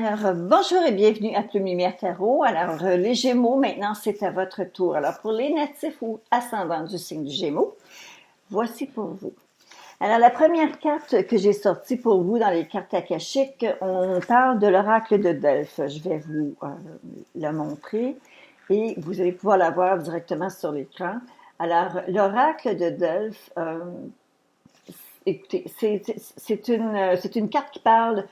Alors, bonjour et bienvenue à Plume Lumière Tarot. Alors, les Gémeaux, maintenant, c'est à votre tour. Alors, pour les natifs ou ascendants du signe du Gémeaux, voici pour vous. Alors, la première carte que j'ai sortie pour vous dans les cartes akashiques, on parle de l'oracle de Delphes. Je vais vous le montrer et vous allez pouvoir la voir directement sur l'écran. Alors, l'oracle de Delphes, écoutez, c'est une carte qui parle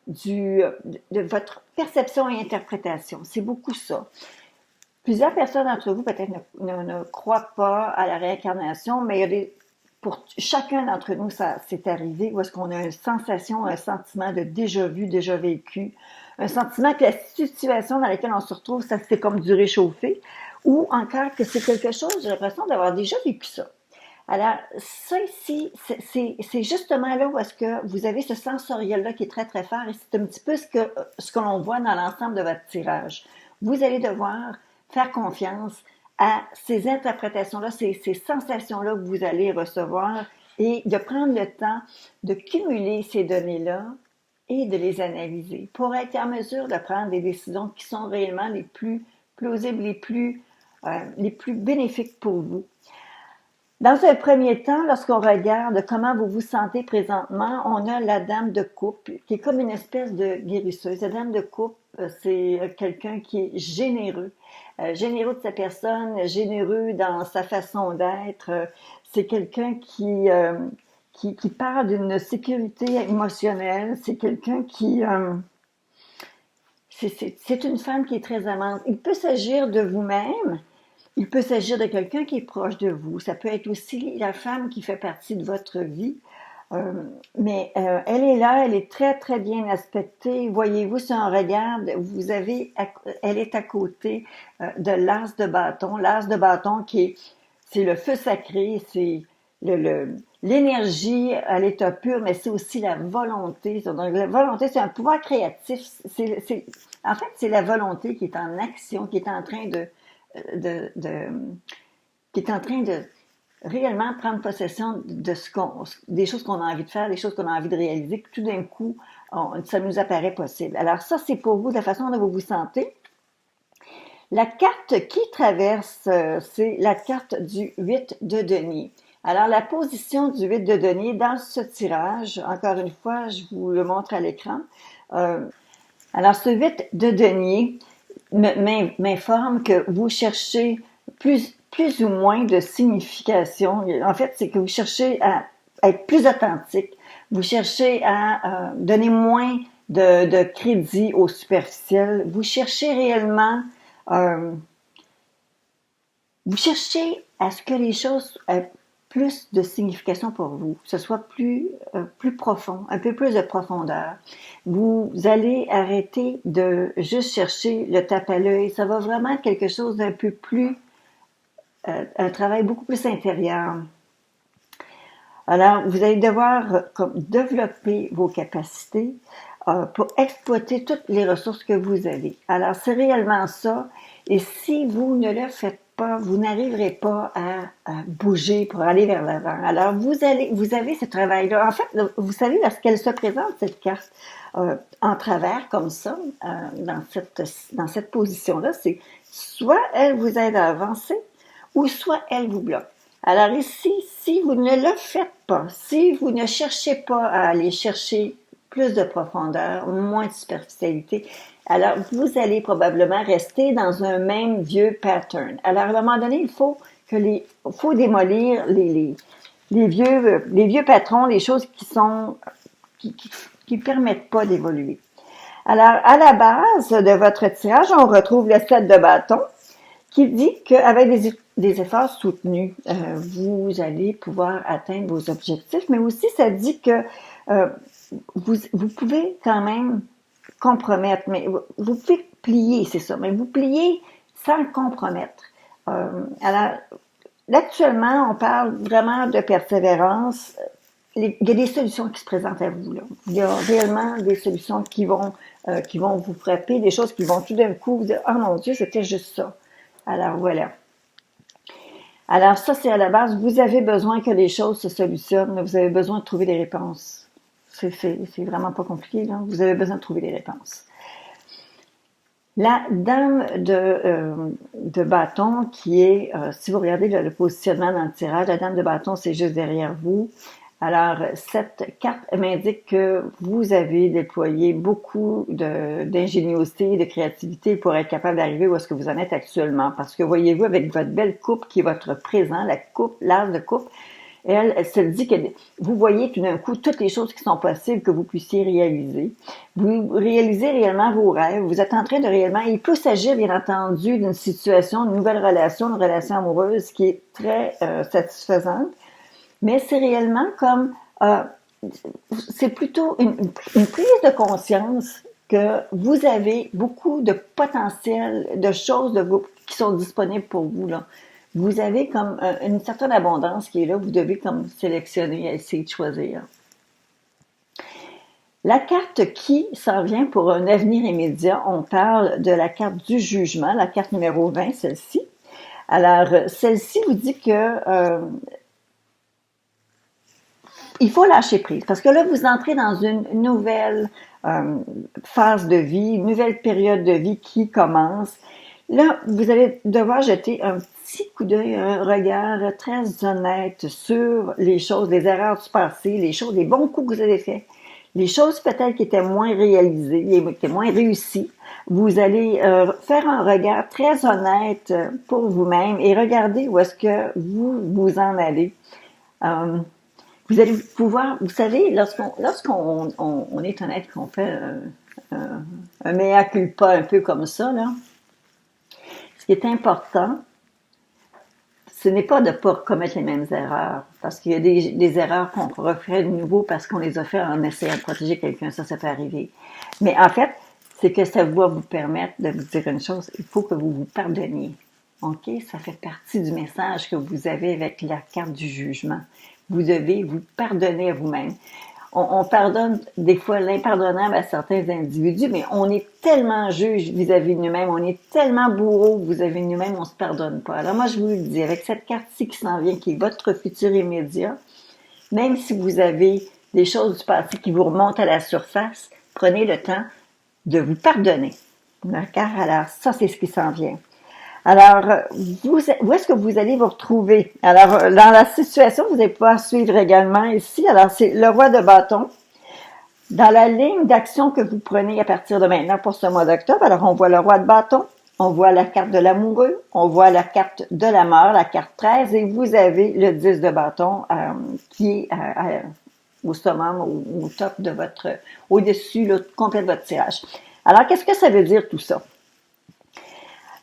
de votre perception et interprétation. C'est beaucoup ça. Plusieurs personnes d'entre vous peut-être ne croient pas à la réincarnation, mais il y a pour chacun d'entre nous, ça c'est arrivé où est-ce qu'on a une sensation, un sentiment de déjà vu, déjà vécu, un sentiment que la situation dans laquelle on se retrouve, ça c'est comme du réchauffé, ou encore que c'est quelque chose, j'ai l'impression d'avoir déjà vécu ça. Alors, ça ici, c'est justement là où est-ce que vous avez ce sensoriel-là qui est très, très fort et c'est un petit peu ce que l'on voit dans l'ensemble de votre tirage. Vous allez devoir faire confiance à ces interprétations-là, ces sensations-là que vous allez recevoir et de prendre le temps de cumuler ces données-là et de les analyser pour être en mesure de prendre des décisions qui sont réellement les plus plausibles, les plus bénéfiques pour vous. Dans un premier temps, lorsqu'on regarde comment vous vous sentez présentement, on a la dame de coupe qui est comme une espèce de guérisseuse. La dame de coupe, c'est quelqu'un qui est généreux, généreux de sa personne, généreux dans sa façon d'être. C'est quelqu'un qui parle d'une sécurité émotionnelle. C'est quelqu'un qui... c'est une femme qui est très amante. Il peut s'agir de vous-même. Il peut s'agir de quelqu'un qui est proche de vous. Ça peut être aussi la femme qui fait partie de votre vie. Mais elle est là, elle est très, très bien aspectée. Voyez-vous, si on regarde, elle est à côté de l'as de bâton. L'as de bâton c'est le feu sacré, c'est l'énergie à l'état pur, mais c'est aussi la volonté. Donc, la volonté, c'est un pouvoir créatif. En fait, c'est la volonté qui est en action, qui est en train qui est en train de réellement prendre possession des choses qu'on a envie de faire, des choses qu'on a envie de réaliser, que tout d'un coup, ça nous apparaît possible. Alors ça, c'est pour vous, de la façon dont vous vous sentez. La carte qui traverse, c'est la carte du 8 de denier. Alors, la position du 8 de denier dans ce tirage, encore une fois, je vous le montre à l'écran. Alors, ce 8 de denier m'informe que vous cherchez plus ou moins de signification. En fait, c'est que vous cherchez à être plus authentique. Vous cherchez à donner moins de crédit au superficiel. Vous cherchez réellement... vous cherchez à ce que les choses aient plus de signification pour vous, que ce soit plus profond, un peu plus de profondeur. Vous allez arrêter de juste chercher le tape à l'œil. Ça va vraiment être quelque chose d'un peu plus, un travail beaucoup plus intérieur. Alors, vous allez devoir développer vos capacités pour exploiter toutes les ressources que vous avez. Alors, c'est réellement ça. Et si vous ne le faites pas, vous n'arriverez pas à bouger pour aller vers l'avant. Alors, vous avez ce travail-là. En fait, vous savez, lorsqu'elle se présente, cette carte, en travers, comme ça, dans cette position-là, c'est soit elle vous aide à avancer, ou soit elle vous bloque. Alors ici, si vous ne le faites pas, si vous ne cherchez pas à aller chercher plus de profondeur, moins de superficialité, alors vous allez probablement rester dans un même vieux pattern. Alors à un moment donné, il faut démolir les vieux patrons, les choses qui permettent pas d'évoluer. Alors à la base de votre tirage, on retrouve le 7 de bâton qui dit qu'avec des efforts soutenus, vous allez pouvoir atteindre vos objectifs, mais aussi ça dit que vous pouvez quand même compromettre, mais vous pouvez plier, c'est ça, mais vous pliez sans compromettre. Alors, actuellement, on parle vraiment de persévérance. Il y a des solutions qui se présentent à vous, là. Il y a réellement des solutions qui vont vous frapper, des choses qui vont tout d'un coup vous dire « Oh mon Dieu, c'était juste ça ». Alors, voilà. Alors, ça, c'est à la base. Vous avez besoin que les choses se solutionnent. Vous avez besoin de trouver des réponses. C'est vraiment pas compliqué, là. Vous avez besoin de trouver des réponses. La dame de bâton qui est, si vous regardez le positionnement dans le tirage, la dame de bâton, c'est juste derrière vous. Alors, cette carte m'indique que vous avez déployé beaucoup d'ingéniosité, de créativité pour être capable d'arriver où est-ce que vous en êtes actuellement. Parce que voyez-vous, avec votre belle coupe qui est votre présent, la coupe, l'as de coupe, elle se dit que vous voyez tout d'un coup toutes les choses qui sont possibles que vous puissiez réaliser. Vous réalisez réellement vos rêves. Vous êtes en train de réellement... Il peut s'agir, bien entendu, d'une situation, d'une nouvelle relation, une relation amoureuse qui est très satisfaisante. Mais c'est réellement comme... c'est plutôt une prise de conscience que vous avez beaucoup de potentiel, de choses qui sont disponibles pour vous, là. Vous avez comme une certaine abondance qui est là, vous devez comme sélectionner, essayer de choisir. La carte qui s'en vient pour un avenir immédiat, on parle de la carte du jugement, la carte numéro 20, celle-ci. Alors, celle-ci vous dit que il faut lâcher prise parce que là, vous entrez dans une nouvelle phase de vie, une nouvelle période de vie qui commence. Là, vous allez devoir jeter un petit coup d'œil, un regard très honnête sur les choses, les erreurs du passé, les choses, les bons coups que vous avez faits, les choses peut-être qui étaient moins réalisées, qui étaient moins réussies. Vous allez faire un regard très honnête pour vous-même et regarder où est-ce que vous en allez. Vous allez pouvoir, vous savez, lorsqu'on est honnête, qu'on fait un mea culpa un peu comme ça, là, ce qui est important, ce n'est pas de ne pas commettre les mêmes erreurs, parce qu'il y a des erreurs qu'on referait de nouveau parce qu'on les a fait en essayant de protéger quelqu'un, ça peut arriver. Mais en fait, c'est que ça va vous permettre de vous dire une chose, il faut que vous vous pardonniez. OK? Ça fait partie du message que vous avez avec la carte du jugement. Vous devez vous pardonner à vous-même. On pardonne des fois l'impardonnable à certains individus, mais on est tellement juge vis-à-vis de nous-mêmes, on est tellement bourreau vis-à-vis de nous-mêmes, on ne se pardonne pas. Alors moi, je vous le dis, avec cette carte-ci qui s'en vient, qui est votre futur immédiat, même si vous avez des choses du passé qui vous remontent à la surface, prenez le temps de vous pardonner. D'accord? Alors, ça, c'est ce qui s'en vient. Alors, où est-ce que vous allez vous retrouver? Alors, dans la situation, vous allez pouvoir suivre également ici. Alors, c'est le roi de bâton. Dans la ligne d'action que vous prenez à partir de maintenant pour ce mois d'octobre, alors on voit le roi de bâton, on voit la carte de l'amoureux, on voit la carte de la mort, la carte 13, et vous avez le 10 de bâton qui est au summum, au top de votre, au-dessus, complet de votre tirage. Alors, qu'est-ce que ça veut dire tout ça?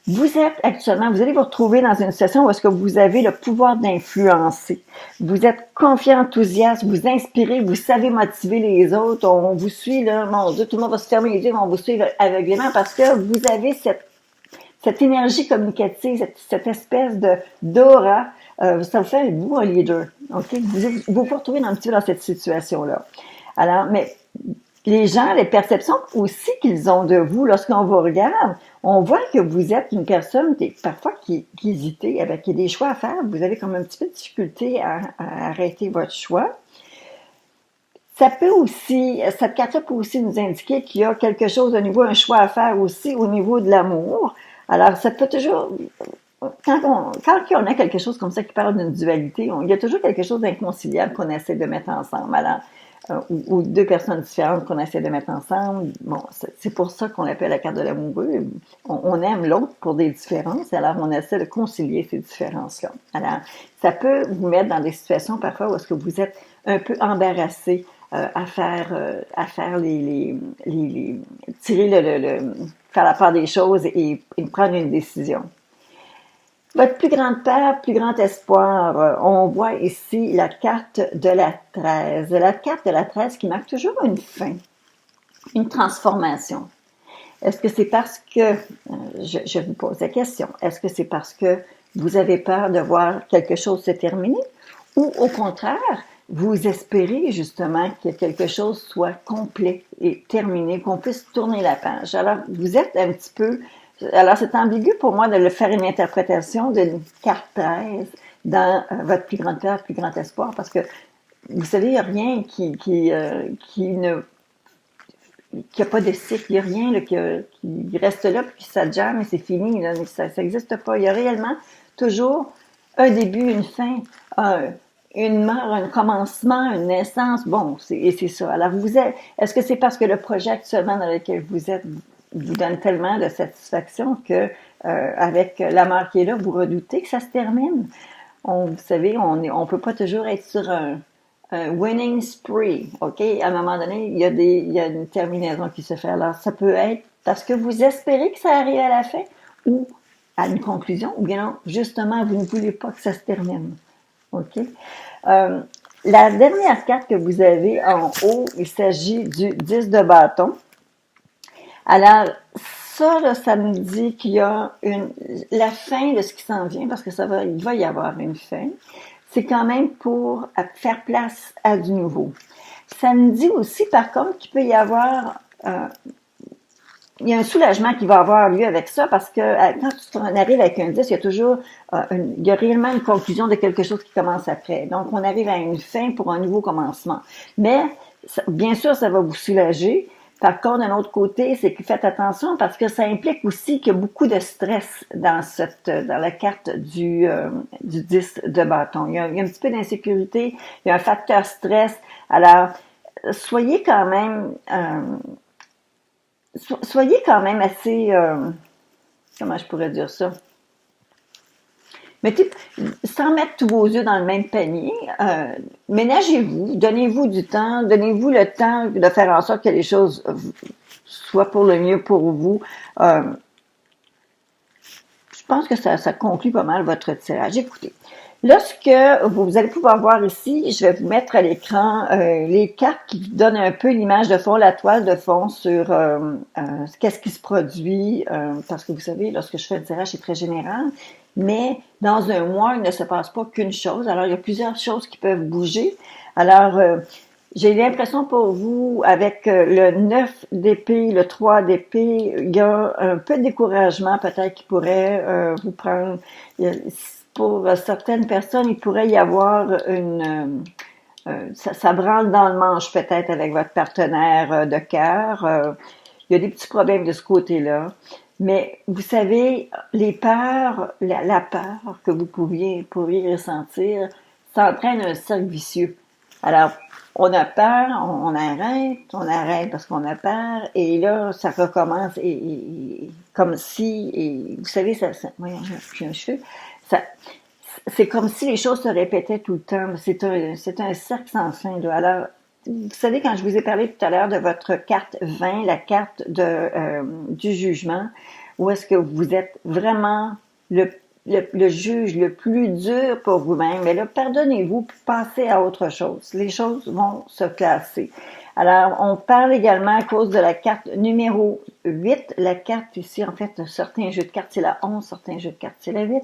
Vous êtes actuellement, vous allez vous retrouver dans une situation où est-ce que vous avez le pouvoir d'influencer. Vous êtes confiant, enthousiaste, vous inspirez, vous savez motiver les autres. On vous suit, là, mon Dieu, tout le monde va se fermer les yeux, mais on vous suit aveuglément parce que vous avez cette énergie communicative, cette espèce d'aura. Ça vous fait de vous un leader. OK? Vous vous retrouvez un petit peu dans cette situation-là. Alors, mais les gens, les perceptions aussi qu'ils ont de vous, lorsqu'on vous regarde, on voit que vous êtes une personne parfois qui hésite, qui a des choix à faire. Vous avez comme un petit peu de difficulté à arrêter votre choix. Ça peut aussi, cette carte-là peut aussi nous indiquer qu'il y a quelque chose au niveau, un choix à faire aussi au niveau de l'amour. Alors, ça peut toujours, quand on a quelque chose comme ça qui parle d'une dualité, il y a toujours quelque chose d'inconciliable qu'on essaie de mettre ensemble. Alors, ou deux personnes différentes qu'on essaie de mettre ensemble. Bon, c'est pour ça qu'on appelle la carte de l'amoureux. On aime l'autre pour des différences, alors on essaie de concilier ces différences-là. Alors, ça peut vous mettre dans des situations parfois où est-ce que vous êtes un peu embarrassé à faire faire la part des choses et prendre une décision. Votre plus grande peur, plus grand espoir, on voit ici la carte de la 13. La carte de la 13 qui marque toujours une fin, une transformation. Est-ce que c'est parce que, je vous pose la question, est-ce que c'est parce que vous avez peur de voir quelque chose se terminer ou au contraire, vous espérez justement que quelque chose soit complet et terminé, qu'on puisse tourner la page. Alors, vous êtes un petit peu... Alors, c'est ambigu pour moi de le faire une interprétation d'une carte 13 dans votre plus grande peur, plus grand espoir, parce que, vous savez, il n'y a rien qui ne qu'il n'y a pas de cycle, il n'y a rien là, qui reste là, puis ça jamme et c'est fini. Là, ça n'existe pas. Il y a réellement toujours un début, une fin, une mort, un commencement, une naissance. Bon, et c'est ça. Alors, est-ce que c'est parce que le projet actuellement dans lequel vous êtes vous donne tellement de satisfaction que, avec la mort qui est là, vous redoutez que ça se termine? Vous savez, on peut pas toujours être sur un winning spree, OK? À un moment donné, il y a une terminaison qui se fait. Alors, ça peut être parce que vous espérez que ça arrive à la fin ou à une conclusion, ou bien non, justement, vous ne voulez pas que ça se termine. OK? La dernière carte que vous avez en haut, il s'agit du 10 de bâton. Alors, ça, là, ça me dit qu'il y a la fin de ce qui s'en vient, parce que il va y avoir une fin. C'est quand même pour faire place à du nouveau. Ça me dit aussi, par contre, qu'il peut y avoir, il y a un soulagement qui va avoir lieu avec ça, parce que quand on arrive avec un 10, il y a toujours, il y a réellement une conclusion de quelque chose qui commence après. Donc, on arrive à une fin pour un nouveau commencement. Mais, bien sûr, ça va vous soulager. Par contre, d'un autre côté, c'est que faites attention parce que ça implique aussi qu'il y a beaucoup de stress dans la carte du 10 de bâton. Il y a un petit peu d'insécurité, il y a un facteur stress. Alors, soyez quand même, assez, comment je pourrais dire ça? Mettez, sans mettre tous vos œufs dans le même panier, ménagez-vous, donnez-vous du temps, donnez-vous le temps de faire en sorte que les choses soient pour le mieux pour vous. Je pense que ça conclut pas mal votre tirage. Écoutez, lorsque vous allez pouvoir voir ici, je vais vous mettre à l'écran les cartes qui donnent un peu l'image de fond, la toile de fond sur qu'est-ce qui se produit, parce que vous savez, lorsque je fais un tirage, c'est très général. Mais dans un mois, il ne se passe pas qu'une chose. Alors, il y a plusieurs choses qui peuvent bouger. Alors, j'ai l'impression pour vous, avec le 9 d'épée, le 3 d'épée, il y a un peu de découragement peut-être qui pourrait vous prendre. Pour certaines personnes, il pourrait y avoir ça branle dans le manche peut-être avec votre partenaire de cœur. Il y a des petits problèmes de ce côté-là. Mais vous savez, les peurs, la peur que vous pourriez ressentir, ça entraîne un cercle vicieux. Alors, on a peur, on arrête parce qu'on a peur, et là, ça recommence, et comme si, et vous savez, voyons, j'ai un cheveu, c'est comme si les choses se répétaient tout le temps. C'est un cercle sans fin, là. Alors, vous savez, quand je vous ai parlé tout à l'heure de votre carte 20, la carte du jugement, où est-ce que vous êtes vraiment le juge le plus dur pour vous-même, mais là, pardonnez-vous, passez à autre chose. Les choses vont se classer. Alors, on parle également à cause de la carte numéro 8. La carte ici, en fait, certains jeux de cartes, c'est la 11, certains jeux de cartes, c'est la 8.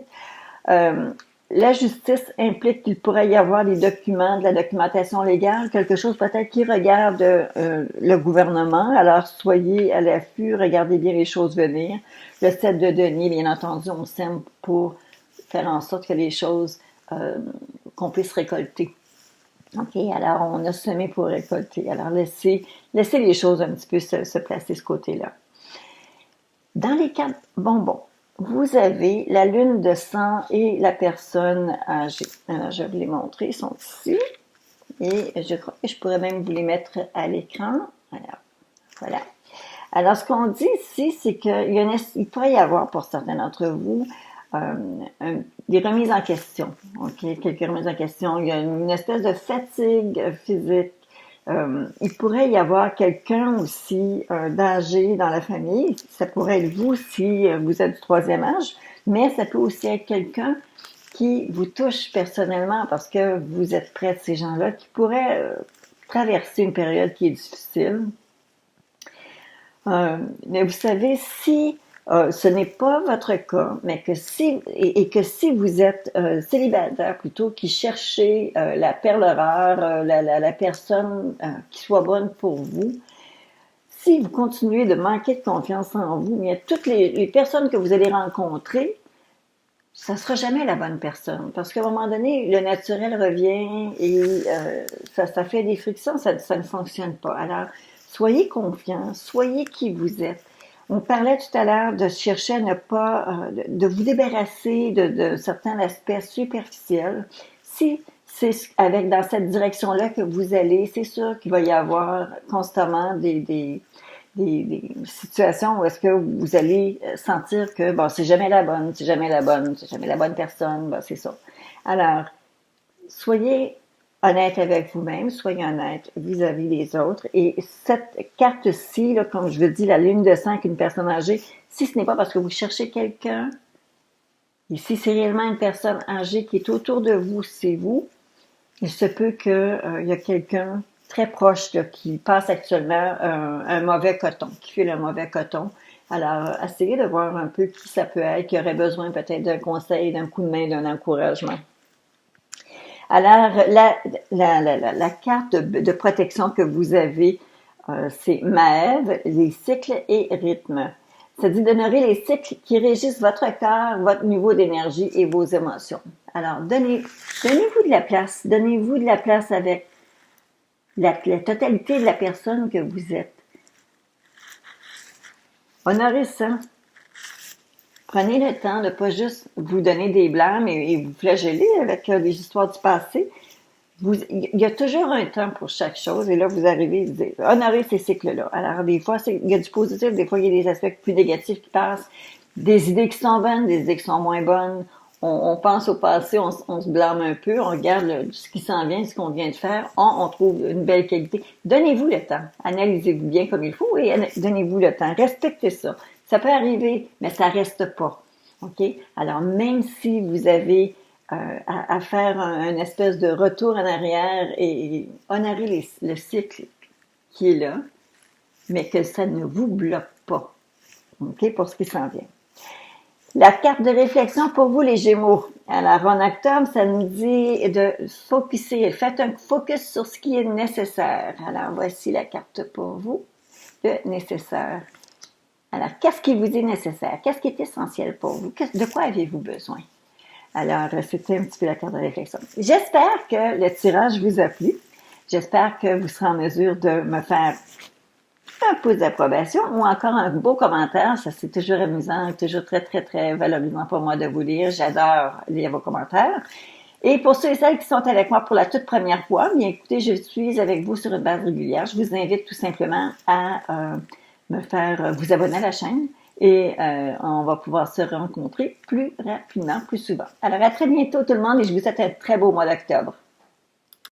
La justice implique qu'il pourrait y avoir des documents, de la documentation légale, quelque chose peut-être qui regarde le gouvernement. Alors, soyez à l'affût, regardez bien les choses venir. Le 7 de denier, bien entendu, on sème pour faire en sorte que les choses, qu'on puisse récolter. OK, alors on a semé pour récolter. Alors, laissez les choses un petit peu se placer ce côté-là. Dans les cartes bonbons, vous avez la lune de sang et la personne âgée. Alors, je vais vous les montrer, ils sont ici. Et je crois que je pourrais même vous les mettre à l'écran. Voilà. Alors, ce qu'on dit ici, c'est qu'il pourrait y avoir, pour certains d'entre vous, des remises en question. OK? Quelques remises en question. Il y a une espèce de fatigue physique. Il pourrait y avoir quelqu'un aussi d'âgé dans la famille. Ça pourrait être vous si vous êtes du troisième âge, mais ça peut aussi être quelqu'un qui vous touche personnellement parce que vous êtes près de ces gens-là, qui pourrait traverser une période qui est difficile. Mais vous savez, si ce n'est pas votre cas, mais que si vous êtes célibataire plutôt, qui cherchez la perle rare, la personne qui soit bonne pour vous, si vous continuez de manquer de confiance en vous, mais toutes les personnes que vous allez rencontrer, ça ne sera jamais la bonne personne. Parce qu'à un moment donné, le naturel revient et ça fait des frictions, ça ne fonctionne pas. Alors, Soyez confiants, soyez qui vous êtes. On parlait tout à l'heure de chercher à ne pas, de vous débarrasser de certains aspects superficiels. Si c'est avec dans cette direction-là que vous allez, c'est sûr qu'il va y avoir constamment des situations où est-ce que vous allez sentir que bon, c'est jamais la bonne, c'est jamais la bonne, c'est jamais la bonne personne, ben, c'est ça. Alors, soyez honnête avec vous-même, soyez honnête vis-à-vis des autres. Et cette carte-ci, là, comme je vous dis, la lune de sang avec une personne âgée, si ce n'est pas parce que vous cherchez quelqu'un, et si c'est réellement une personne âgée qui est autour de vous, c'est vous, il se peut qu'il y a quelqu'un très proche là, qui passe actuellement un mauvais coton, qui file un mauvais coton. Alors, essayez de voir un peu qui ça peut être, qui aurait besoin peut-être d'un conseil, d'un coup de main, d'un encouragement. Alors, la carte de protection que vous avez, c'est Maève, les cycles et rythmes. Ça dit d'honorer les cycles qui régissent votre corps, votre niveau d'énergie et vos émotions. Alors, donnez-vous de la place. Donnez-vous de la place avec la totalité de la personne que vous êtes. Honorez ça. Prenez le temps de ne pas juste vous donner des blâmes et vous flageller avec des histoires du passé. Il y a toujours un temps pour chaque chose et là, vous arrivez à dire, honorer ces cycles-là. Alors, des fois, il y a du positif, des fois, il y a des aspects plus négatifs qui passent, des idées qui sont bonnes, des idées qui sont moins bonnes. On pense au passé, on se blâme un peu, on regarde ce qui s'en vient, ce qu'on vient de faire, on trouve une belle qualité. Donnez-vous le temps. Analysez-vous bien comme il faut et donnez-vous le temps. Respectez ça. Ça peut arriver, mais ça reste pas. OK? Alors, même si vous avez à faire un espèce de retour en arrière et honorer le cycle qui est là, mais que ça ne vous bloque pas. OK? Pour ce qui s'en vient. La carte de réflexion pour vous, les Gémeaux. Alors, en octobre, ça nous dit de focuser. Faites un focus sur ce qui est nécessaire. Alors, voici la carte pour vous, le nécessaire. Alors, qu'est-ce qui vous est nécessaire? Qu'est-ce qui est essentiel pour vous? De quoi avez-vous besoin? Alors, c'était un petit peu la carte de réflexion. J'espère que le tirage vous a plu. J'espère que vous serez en mesure de me faire un pouce d'approbation ou encore un beau commentaire. Ça, c'est toujours amusant, toujours très, très, très valorisant pour moi de vous lire. J'adore lire vos commentaires. Et pour ceux et celles qui sont avec moi pour la toute première fois, bien écoutez, je suis avec vous sur une base régulière. Je vous invite tout simplement à vous abonner à la chaîne et on va pouvoir se rencontrer plus rapidement, plus souvent. Alors à très bientôt tout le monde et je vous souhaite un très beau mois d'octobre.